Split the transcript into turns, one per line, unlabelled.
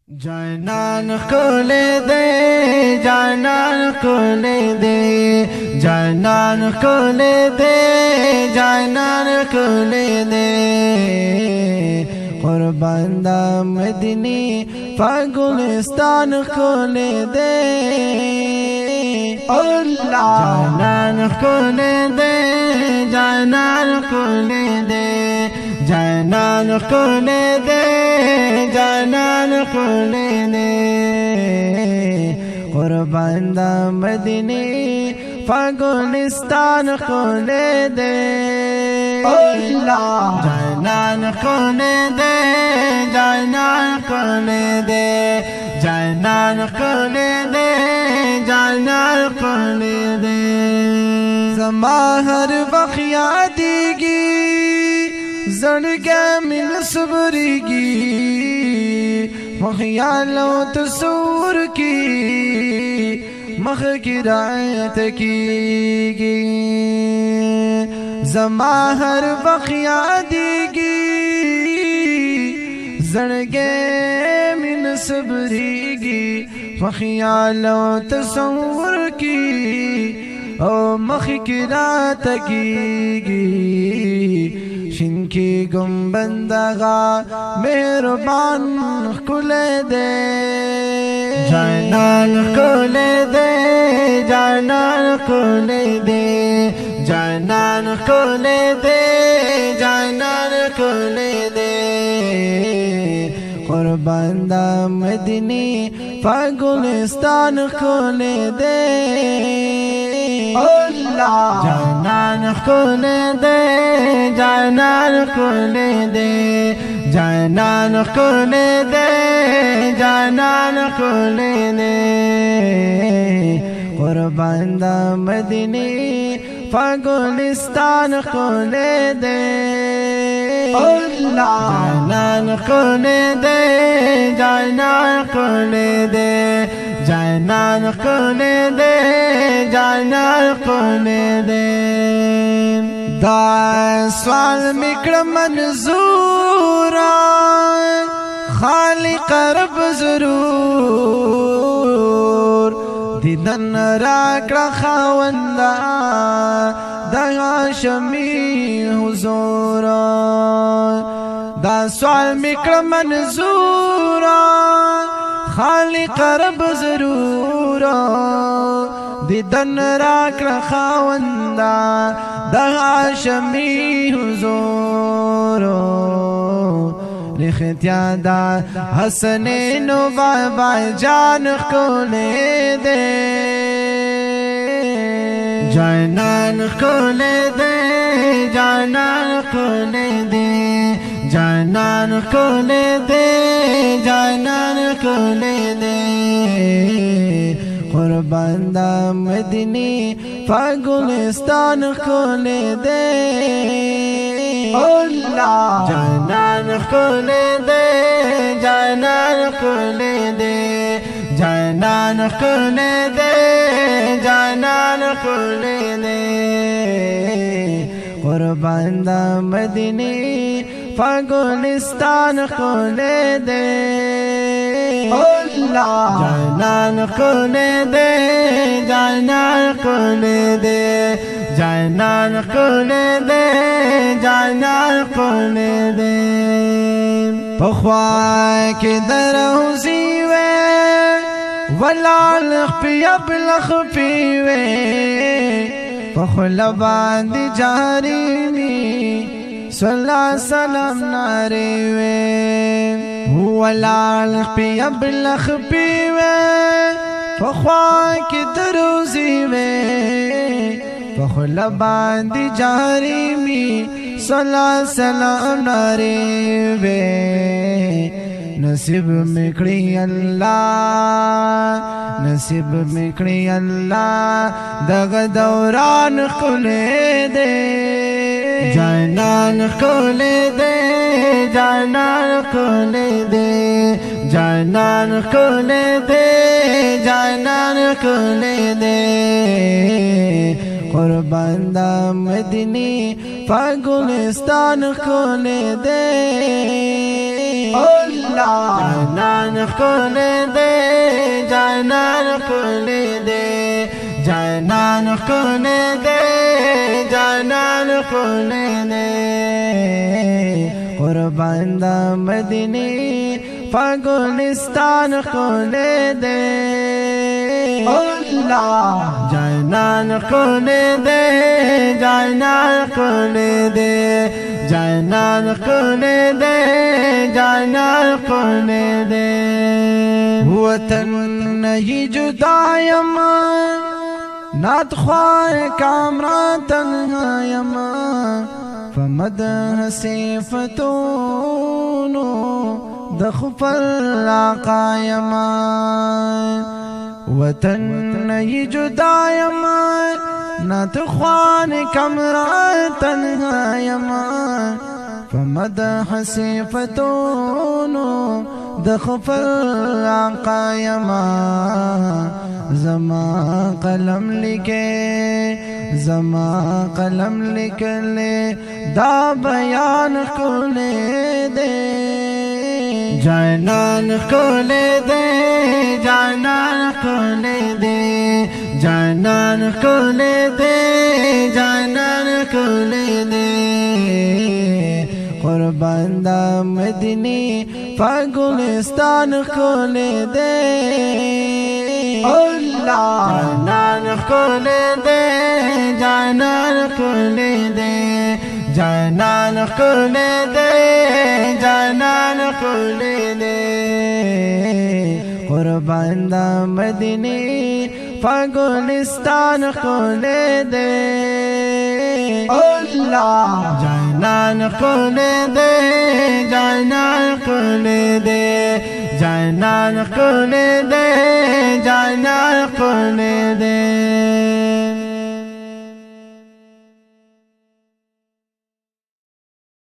جانان خولے دے جانان خولے دے جانان خولے دے جانان خولے دے قربان دا مدنی فاگلستان خولے دے اللہ جانان خولے دے جانان خولے دے جانان خولے دے جانان خولے دے قربان دا مدنی فاگلستان خولے دے اللہ جانان خولے دے جانان خولے دے جانان خولے دے جانان خولے دے زما ہر وقت یادیگی زڑگے من صبریگی مخیال و تصور کی مخ کی رعایت کیگی زما ہر وقت یادیگی زڑگے من صبریگی مخیال و تصور کی او مخ کی رعایت کیگی شن کی گنبندگا مہربان کھلے دے جانان کھلے دے جانان کھلے دے جانان کھلے دے جانان کھلے دے قربان دا مدنی فاگلستان کھلے دے اللہ جانان کھلے دے جانان کھلے دے جانان کھلے دے جانان کھلے دے قربان دا مدنی فاگلستان کھلے دے اللہ جانان کھلے دے جانان کھلے دے جانان کھلے دے جانان کھلے دے دا سوال مکڑ منظورا خالق رب ضرور دیدن راکڑا خاوندا دا هاشمی حضورا دا سوال مکڑ منظورا خالق رب ضرورا دیدن راکڑا خاوندا دا هاشمی حضورا لختیا دا حسنین و بابا جان کھولے دے جانان کھولے دے جانان کھولے دے جانان کھولے دے جانان کھولے دے قربان دا مدنی فاگلستان کھولے دے اللہ جانان کھولے دے جانان کھولے دے جانان کھولے دے جانان کھولے دے قربان دا مدنی فاگلستان کھولے دے اللہ جانان کھولے دے جانان کھولے دے جانان کھولے دے جانان کھولے دے پخوا کے درہوزی وے ولال خپی ابلخ پیوے پخلا باندی جاری می صلی اللہ سلام ناری وے ولال خپی ابلخ پیوے پخوا کے درہوزی وے پخلا باندی جاری می صلی اللہ سلام ناری وے نصیب مکڑی اللہ نصیب مکڑی اللہ دغ دوران کھلے دے جانان کھلے دے جانان کھلے دے جانان کھلے دے جانان کھلے دے قربان دا مدنی فاگلستان کھلے دے اللہ جانان خل دے جانان خل دے جانان خل دے جانان خل دے قربان دا مدینی فگلستان خل دے جانان خل دے جانان خل دے جانان خل دے جانان خل دے وطن نہیں جدا یما نات خوار کامران تنہا یما فمدح صفتونو دخفل آقا یما وطن نہیں جدا یما نات خوار کامران تنہا یما فمدح صفتونو دخفل آقا یما زما قلم لکے زما قلم لکلے دا بیان کھولے دے جانان کھولے دے جانان کھولے دے جانان کھولے دے جانان کھولے دے قربان دا مدینی فگلستان کھولے دے جانان کھول دے جانان کھول دے جانان کھول دے جانان کھول دے قربان دا مدینی فگلستان کھول دے جانان کھول دے جانان کھول دے جانان کھول دے